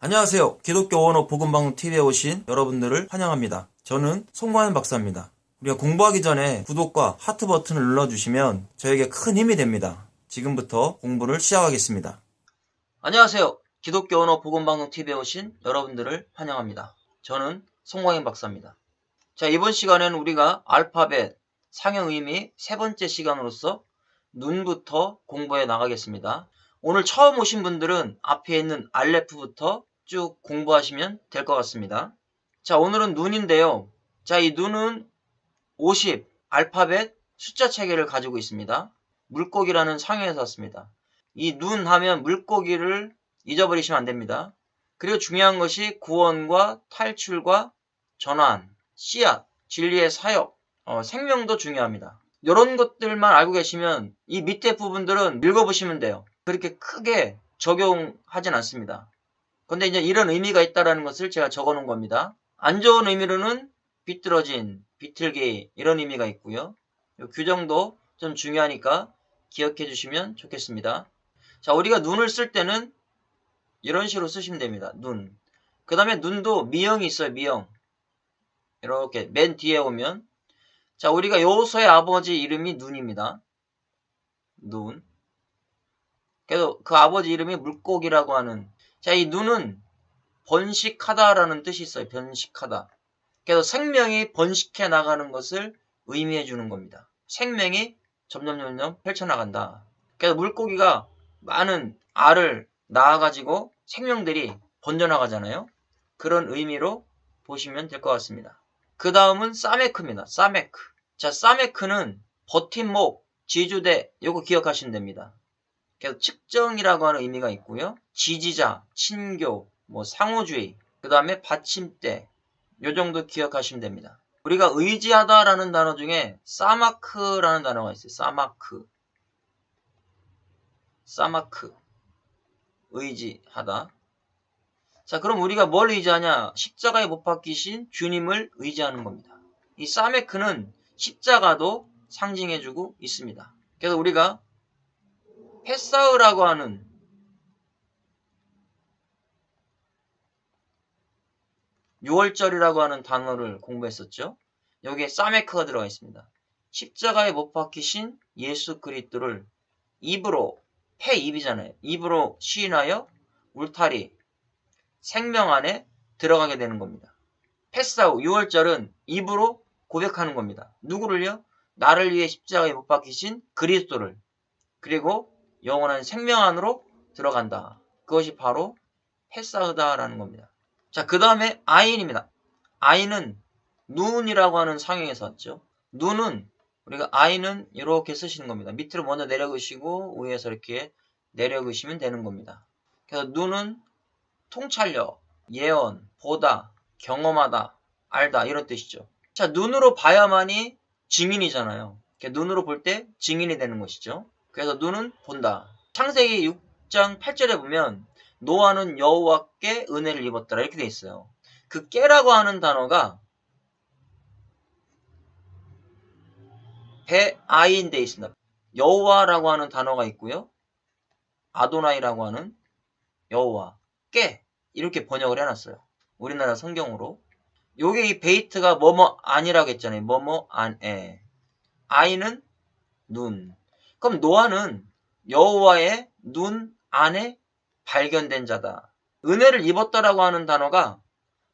안녕하세요. 기독교 언어 복음방송 TV에 오신 여러분들을 환영합니다. 저는 송광현 박사입니다. 우리가 공부하기 전에 구독과 하트 버튼을 눌러주시면 저에게 큰 힘이 됩니다. 지금부터 공부를 시작하겠습니다. 안녕하세요. 기독교 언어 복음방송 TV에 오신 여러분들을 환영합니다. 저는 송광현 박사입니다. 자, 이번 시간에는 우리가 알파벳 상형 의미 세 번째 시간으로서 눈부터 공부해 나가겠습니다. 오늘 처음 오신 분들은 앞에 있는 알레프부터 쭉 공부하시면 될 것 같습니다. 자, 오늘은 눈인데요. 자, 이 눈은 50 알파벳 숫자 체계를 가지고 있습니다. 물고기라는 상형에서 왔습니다. 이 눈 하면 물고기를 잊어버리시면 안 됩니다. 그리고 중요한 것이 구원과 탈출과 전환, 씨앗, 진리의 사역, 생명도 중요합니다. 이런 것들만 알고 계시면 이 밑에 부분들은 읽어보시면 돼요. 그렇게 크게 적용하진 않습니다. 근데 이제 이런 의미가 있다는 것을 제가 적어 놓은 겁니다. 안 좋은 의미로는 비뚤어진, 비틀기 이런 의미가 있고요. 이 규정도 좀 중요하니까 기억해 주시면 좋겠습니다. 자, 우리가 눈을 쓸 때는 이런 식으로 쓰시면 됩니다. 눈. 그 다음에 눈도 미형이 있어요. 미형. 이렇게 맨 뒤에 오면, 자, 우리가 요소의 아버지 이름이 눈입니다. 눈. 그래서 그 아버지 이름이 물고기라고 하는, 자, 이 눈은 번식하다라는 뜻이 있어요. 번식하다. 그래서 생명이 번식해 나가는 것을 의미해 주는 겁니다. 생명이 점점 펼쳐나간다. 그래서 물고기가 많은 알을 낳아가지고 생명들이 번져나가잖아요. 그런 의미로 보시면 될 것 같습니다. 그 다음은 사메크입니다. 사메크. 자, 사메크는 버팀목, 지주대, 요거 기억하시면 됩니다. 그래서 측정이라고 하는 의미가 있고요. 지지자, 친교, 상호주의, 그 다음에 받침대, 요 정도 기억하시면 됩니다. 우리가 의지하다라는 단어 중에 사마크라는 단어가 있어요. 사마크. 사마크. 의지하다. 자, 그럼 우리가 뭘 의지하냐? 십자가에 못 박히신 주님을 의지하는 겁니다. 이 사메크는 십자가도 상징해주고 있습니다. 그래서 우리가 페사흐라고 하는 6월절이라고 하는 단어를 공부했었죠. 여기에 사메크가 들어가 있습니다. 십자가에 못 박히신 예수 그리스도를 입으로, 폐입이잖아요. 입으로 시인하여 울타리, 생명 안에 들어가게 되는 겁니다. 페사흐, 6월절은 입으로 고백하는 겁니다. 누구를요? 나를 위해 십자가에 못 박히신 그리스도를. 그리고 영원한 생명 안으로 들어간다. 그것이 바로 페사흐다라는 겁니다. 자, 그 다음에 아인입니다. 아인은 눈이라고 하는 상형에서 왔죠. 눈은 우리가 아인은 이렇게 쓰시는 겁니다. 밑으로 먼저 내려 그시고 위에서 이렇게 내려 그시면 되는 겁니다. 그래서 눈은 통찰력, 예언, 보다, 경험하다, 알다 이런 뜻이죠. 자, 눈으로 봐야만이 증인이잖아요. 눈으로 볼 때 증인이 되는 것이죠. 그래서 눈은 본다. 창세기 6장 8절에 보면 노아는 여호와께 은혜를 입었더라 이렇게 돼 있어요. 그 깨라고 하는 단어가 배아인 돼 있습니다. 여호와라고 하는 단어가 있고요. 아도나이라고 하는 여호와, 깨 이렇게 번역을 해놨어요. 우리나라 성경으로. 요게 이 베이트가 뭐뭐 아니라고 했잖아요. 뭐뭐 안에. 아이는 눈. 그럼 노아는 여호와의 눈 안에 발견된 자다. 은혜를 입었다라고 하는 단어가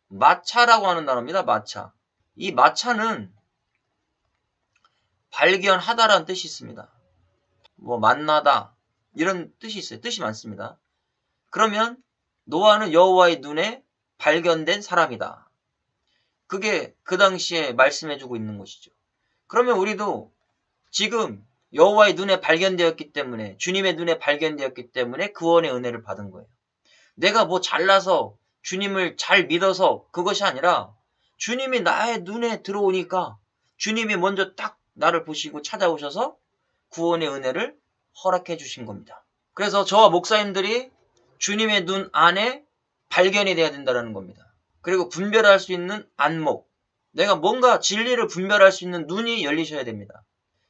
마차라고 하는 단어입니다. 마차. 이 마차는 발견하다라는 뜻이 있습니다. 만나다 이런 뜻이 있어요. 뜻이 많습니다. 그러면 노아는 여호와의 눈에 발견된 사람이다. 그게 그 당시에 말씀해주고 있는 것이죠. 그러면 우리도 지금 여호와의 눈에 발견되었기 때문에, 주님의 눈에 발견되었기 때문에 구원의 은혜를 받은 거예요. 내가 잘나서 주님을 잘 믿어서 그것이 아니라 주님이 나의 눈에 들어오니까 주님이 먼저 딱 나를 보시고 찾아오셔서 구원의 은혜를 허락해 주신 겁니다. 그래서 저와 목사님들이 주님의 눈 안에 발견이 돼야 된다는 겁니다. 그리고 분별할 수 있는 안목, 내가 뭔가 진리를 분별할 수 있는 눈이 열리셔야 됩니다.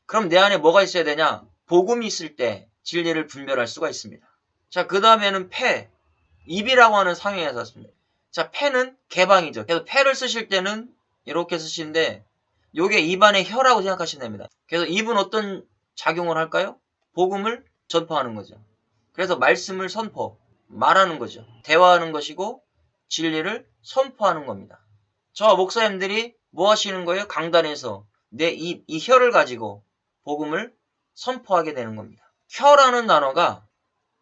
그럼 내 안에 뭐가 있어야 되냐? 복음이 있을 때 진리를 분별할 수가 있습니다. 자, 그 다음에는 폐. 입이라고 하는 상형에서 왔습니다. 자, 폐는 개방이죠. 그래서 폐를 쓰실 때는 이렇게 쓰시는데 요게 입안의 혀라고 생각하시면 됩니다. 그래서 입은 어떤 작용을 할까요? 복음을 전파하는 거죠. 그래서 말씀을 말하는 거죠. 대화하는 것이고 진리를 선포하는 겁니다. 저와 목사님들이 뭐 하시는 거예요? 강단에서 내 이 혀를 가지고 복음을 선포하게 되는 겁니다. 혀라는 단어가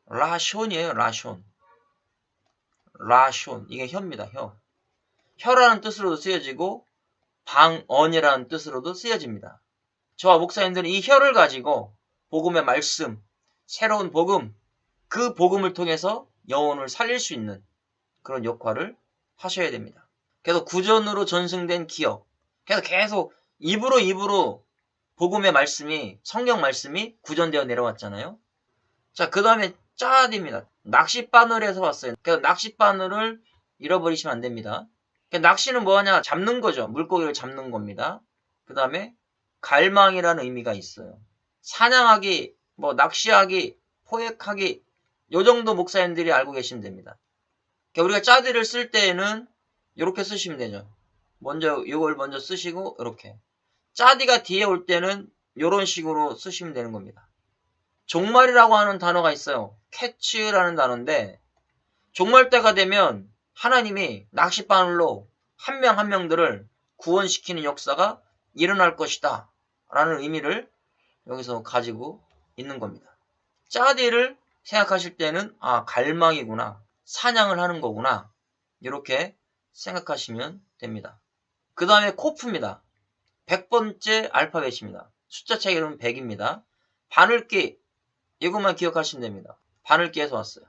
라숀이에요. 라숀. 이게 혀입니다. 혀라는 뜻으로도 쓰여지고 방언이라는 뜻으로도 쓰여집니다. 저와 목사님들은 이 혀를 가지고 복음의 말씀, 새로운 복음, 그 복음을 통해서 영혼을 살릴 수 있는 그런 역할을 하셔야 됩니다. 그래서 구전으로 전승된 기억. 그래서 계속 입으로 복음의 말씀이, 성경 말씀이 구전되어 내려왔잖아요. 자, 그 다음에 짜디입니다. 낚싯바늘에서 왔어요. 그래서 낚싯바늘을 잃어버리시면 안 됩니다. 낚시는 뭐하냐? 잡는 거죠. 물고기를 잡는 겁니다. 그 다음에 갈망이라는 의미가 있어요. 사냥하기, 낚시하기, 포획하기, 요 정도 목사님들이 알고 계시면 됩니다. 우리가 짜디를 쓸 때에는 이렇게 쓰시면 되죠. 이걸 먼저 쓰시고 이렇게. 짜디가 뒤에 올 때는 이런 식으로 쓰시면 되는 겁니다. 종말이라고 하는 단어가 있어요. 캐치라는 단어인데 종말 때가 되면 하나님이 낚싯바늘로 한 명 한 명들을 구원시키는 역사가 일어날 것이다 라는 의미를 여기서 가지고 있는 겁니다. 짜디를 생각하실 때는 갈망이구나, 사냥을 하는 거구나, 이렇게 생각하시면 됩니다. 그 다음에 코프입니다. 100번째 알파벳입니다. 숫자책 이름은 100입니다. 바늘기, 이것만 기억하시면 됩니다. 바늘기에서 왔어요.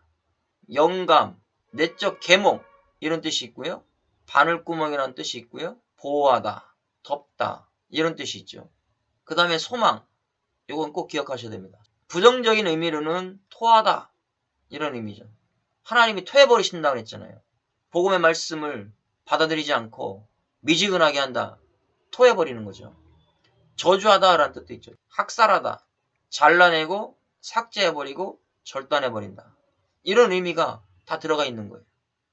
영감, 내적 계몽 이런 뜻이 있고요. 바늘구멍이라는 뜻이 있고요. 보호하다, 덮다 이런 뜻이 있죠. 그 다음에 소망, 이건 꼭 기억하셔야 됩니다. 부정적인 의미로는 토하다 이런 의미죠. 하나님이 토해버리신다고 했잖아요. 복음의 말씀을 받아들이지 않고 미지근하게 한다, 토해버리는 거죠. 저주하다라는 뜻도 있죠. 학살하다, 잘라내고 삭제해버리고 절단해버린다. 이런 의미가 다 들어가 있는 거예요.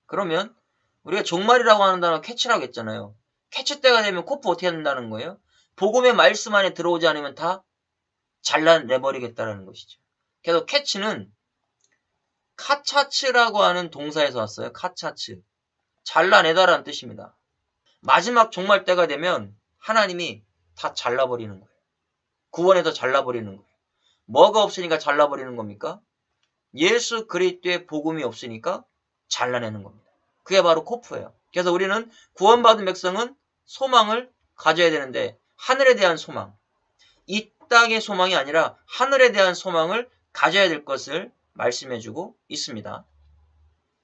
그러면 우리가 종말이라고 하는 단어 캐치라고 했잖아요. 캐치 때가 되면 코프 어떻게 된다는 거예요? 복음의 말씀 안에 들어오지 않으면 다 잘라내버리겠다는 것이죠. 그래서 캐치는 카차츠라고 하는 동사에서 왔어요. 카차츠. 잘라내다라는 뜻입니다. 마지막 종말 때가 되면 하나님이 다 잘라버리는 거예요. 구원에서 잘라버리는 거예요. 뭐가 없으니까 잘라버리는 겁니까? 예수 그리스도의 복음이 없으니까 잘라내는 겁니다. 그게 바로 코프예요. 그래서 우리는 구원받은 백성은 소망을 가져야 되는데 하늘에 대한 소망, 이 땅의 소망이 아니라 하늘에 대한 소망을 가져야 될 것을 말씀해주고 있습니다.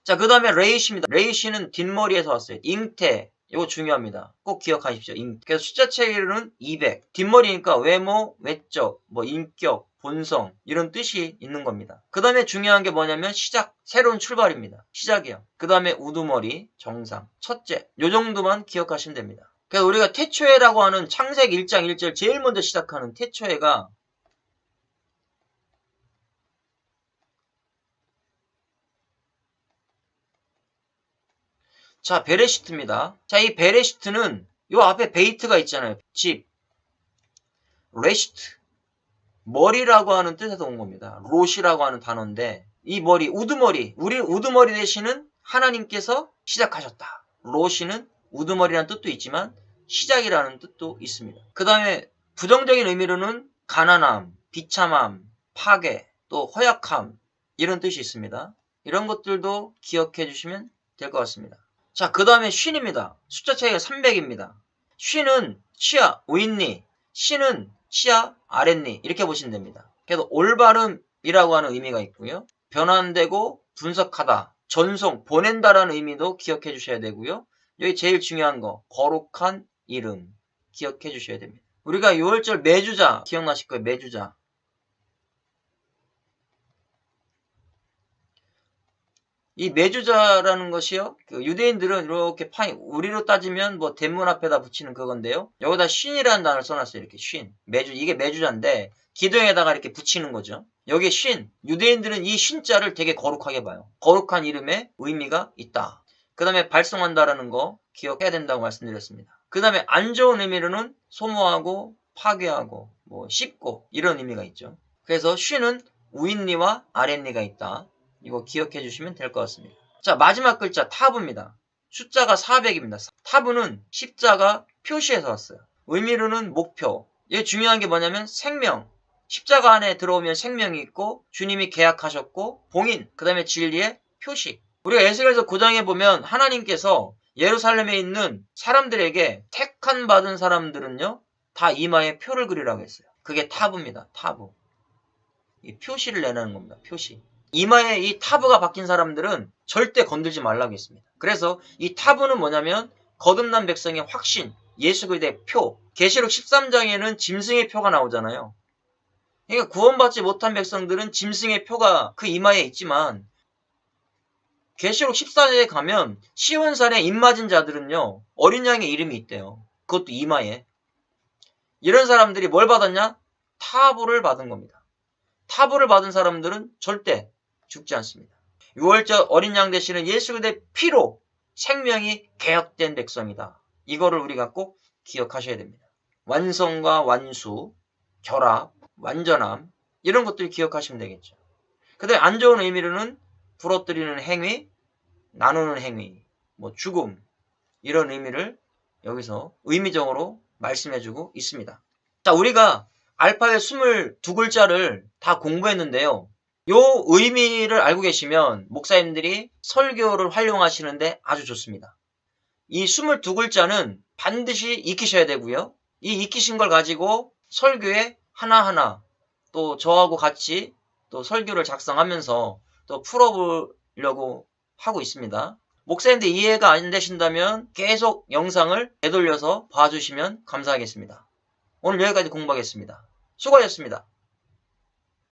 자, 그 다음에 레이시입니다. 레이시는 뒷머리에서 왔어요. 잉태, 이거 중요합니다. 꼭 기억하십시오. 그래서 숫자체로는 200. 뒷머리니까 외모, 외적, 인격, 본성 이런 뜻이 있는 겁니다. 그 다음에 중요한 게 뭐냐면 시작, 새로운 출발입니다. 시작이요. 그 다음에 우두머리, 정상, 첫째, 요 정도만 기억하시면 됩니다. 그래서 우리가 태초해라고 하는 창세기 1장 1절 제일 먼저 시작하는 태초해가 자, 베레시트입니다. 자, 이 베레시트는 요 앞에 베이트가 있잖아요. 집, 레시트, 머리라고 하는 뜻에서 온 겁니다. 롯이라고 하는 단어인데 이 머리, 우두머리, 우리 우두머리 되시는 하나님께서 시작하셨다. 롯이는 우두머리라는 뜻도 있지만 시작이라는 뜻도 있습니다. 그 다음에 부정적인 의미로는 가난함, 비참함, 파괴, 또 허약함 이런 뜻이 있습니다. 이런 것들도 기억해 주시면 될 것 같습니다. 자, 그 다음에 쉰입니다. 숫자 차이가 300입니다. 쉰은 치아, 윗니, 신은 치아, 아랫니 이렇게 보시면 됩니다. 그래서 올바름이라고 하는 의미가 있고요. 변환되고 분석하다, 전송, 보낸다라는 의미도 기억해 주셔야 되고요. 여기 제일 중요한 거, 거룩한 이름 기억해 주셔야 됩니다. 우리가 6월절 매주자 기억나실 거예요. 매주자. 이 매주자라는 것이요, 유대인들은 이렇게 우리로 따지면 대문 앞에다 붙이는 그건데요. 여기다 쉰이라는 단어를 써놨어요. 이렇게 쉰. 매주, 이게 매주자인데, 기둥에다가 이렇게 붙이는 거죠. 여기 신, 유대인들은 이 신자를 되게 거룩하게 봐요. 거룩한 이름에 의미가 있다. 그 다음에 발송한다라는 거 기억해야 된다고 말씀드렸습니다. 그 다음에 안 좋은 의미로는 소모하고 파괴하고 뭐 씹고 이런 의미가 있죠. 그래서 쉰은 우인리와 아랫리가 있다. 이거 기억해 주시면 될 것 같습니다. 자, 마지막 글자 타부입니다. 숫자가 400입니다. 타부는 십자가 표시에서 왔어요. 의미로는 목표. 이게 중요한 게 뭐냐면 생명. 십자가 안에 들어오면 생명이 있고 주님이 계약하셨고 봉인, 그 다음에 진리의 표시. 우리가 에스겔서 9장에 보면 하나님께서 예루살렘에 있는 사람들에게 택한 받은 사람들은요 다 이마에 표를 그리라고 했어요. 그게 타부입니다. 타부. 이 표시를 내는 겁니다. 표시. 이마에 이 타부가 박힌 사람들은 절대 건들지 말라고 했습니다. 그래서 이 타부는 뭐냐면 거듭난 백성의 확신, 예수 그리스도의 표. 계시록 13장에는 짐승의 표가 나오잖아요. 그러니까 구원받지 못한 백성들은 짐승의 표가 그 이마에 있지만 계시록 14장에 가면 시온산에 입맞은 자들은요 어린 양의 이름이 있대요. 그것도 이마에. 이런 사람들이 뭘 받았냐? 타부를 받은 겁니다. 타부를 받은 사람들은 절대 죽지 않습니다. 6월절 어린 양 되시는 예수 그리스도의 피로 생명이 개혁된 백성이다. 이거를 우리가 꼭 기억하셔야 됩니다. 완성과 완수, 결합, 완전함 이런 것들 기억하시면 되겠죠. 그 다음에 안 좋은 의미로는 부러뜨리는 행위, 나누는 행위, 뭐 죽음 이런 의미를 여기서 의미적으로 말씀해주고 있습니다. 자, 우리가 알파벳 22글자를 다 공부했는데요. 요 의미를 알고 계시면 목사님들이 설교를 활용하시는데 아주 좋습니다. 이 22글자는 반드시 익히셔야 되고요. 이 익히신 걸 가지고 설교에 하나하나 또 저하고 같이 또 설교를 작성하면서 또 풀어보려고 하고 있습니다. 목사님들 이해가 안 되신다면 계속 영상을 되돌려서 봐주시면 감사하겠습니다. 오늘 여기까지 공부하겠습니다. 수고하셨습니다.